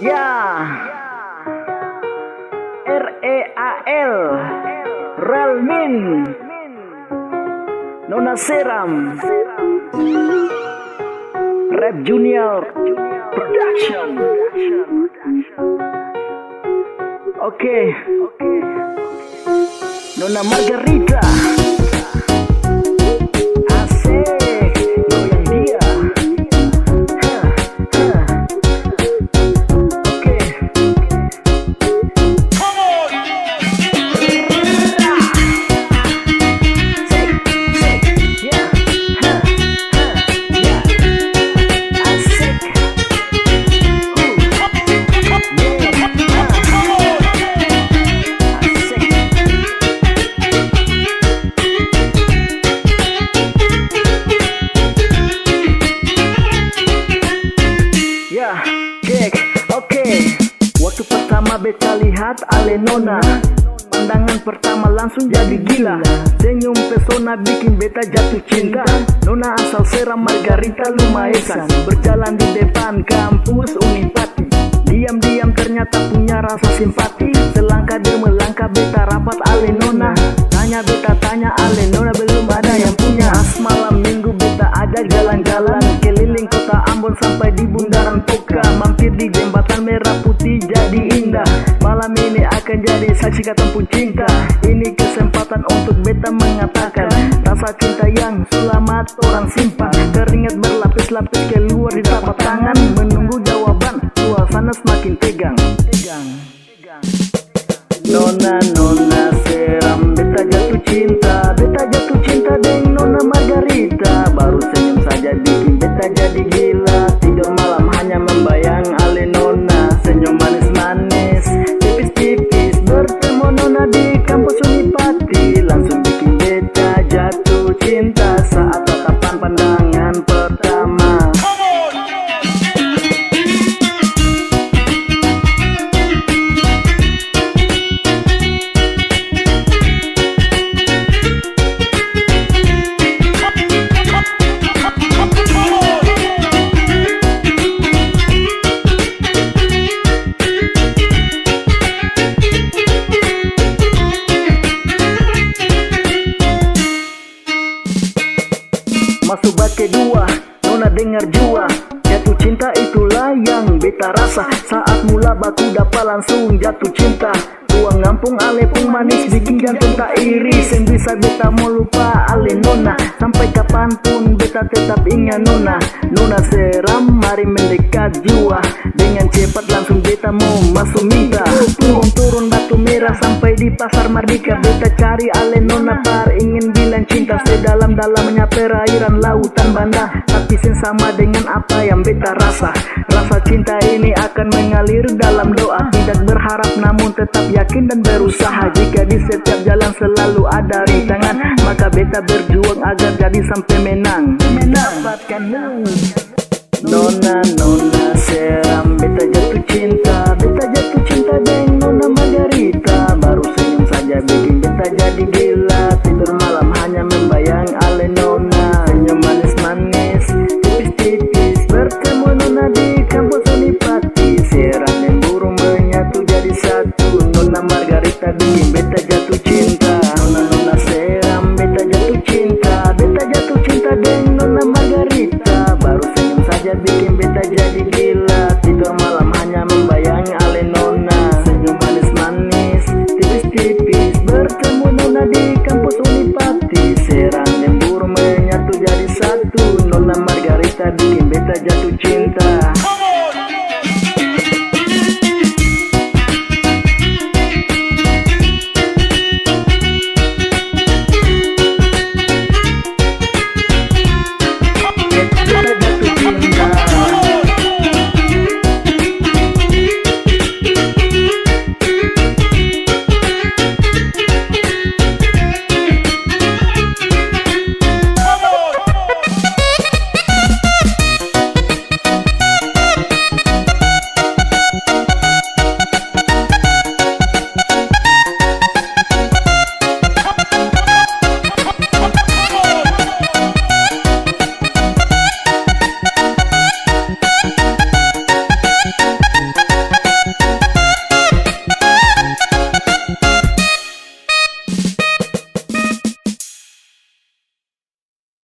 Ya, Real Relmin Nona Seram Rap Junior Production. Oke, Nona Margarita. Asik, goyang dia. Oke. Waktu pertama beta lihat Ale Nona, pandangan pertama langsung jadi gila. Senyum pesona bikin beta jatuh cinta. Nona asal Seram Margarita Lumaesan, berjalan di depan kampus Unipati. Diam-diam ternyata punya rasa simpati. Selangkah dia melangkah beta rapat Ale Nona. Tanya beta tanya Ale Nona, belum ada yang punya. Pas malam minggu beta ajak jalan-jalan keliling kota Ambon sampai di bundaran Poka. Mampir di jembatan merah putih jadi indah. Malam ini akan jadi saksi kata pun cinta. Ini kesempatan untuk beta mengatakan rasa cinta yang selamat orang simpan. Keringat berlapis-lapis keluar di telapak tangan. Menunggu jawaban, suasana semakin tegang. Nona Seram, beta jatuh cinta. Beta jatuh cinta dengan Nona Margarita. Baru senyum saja bikin beta jadi gila. Tidur malam hanya membayang Ale Nona. Senyum manis-manis, tipis-tipis, bertemu Nona di kampus Unipati. Langsung bikin beta jatuh cinta saat tatapan pandangan pertama. Masuk bab kedua, Nona dengar jua. Jatuh cinta itulah yang beta rasa. Saat mula baku dapat langsung jatuh cinta. Tuang ngampung Ale pun manis bikin jantung tak iris. Yang bisa beta mau lupa Ale Nona. Sampai kapanpun beta tetap ingat Nona. Nona Seram mari mendekat jua. Dengan cepat langsung beta mau masuk minta. Turun batu merah sampai di pasar Mardika. Beta cari Ale Nona par ingin bilang cinta. Sedalam-dalamnya perairan lautan banda. Tapi sama dengan apa yang beta rasa. Rasa cinta ini akan mengalir dalam doa. Tidak berharap namun tetap yakin dan berusaha. Jika di setiap jalan selalu ada rintangan, maka beta berjuang agar jadi sampai menang. Mendapatkan Nona Seram, beta jatuh cinta. Beta jatuh cinta dengan Nona Margarita. Baru senyum saja bikin beta jadi gila. Tidur malam hanya membayang Ale Nona.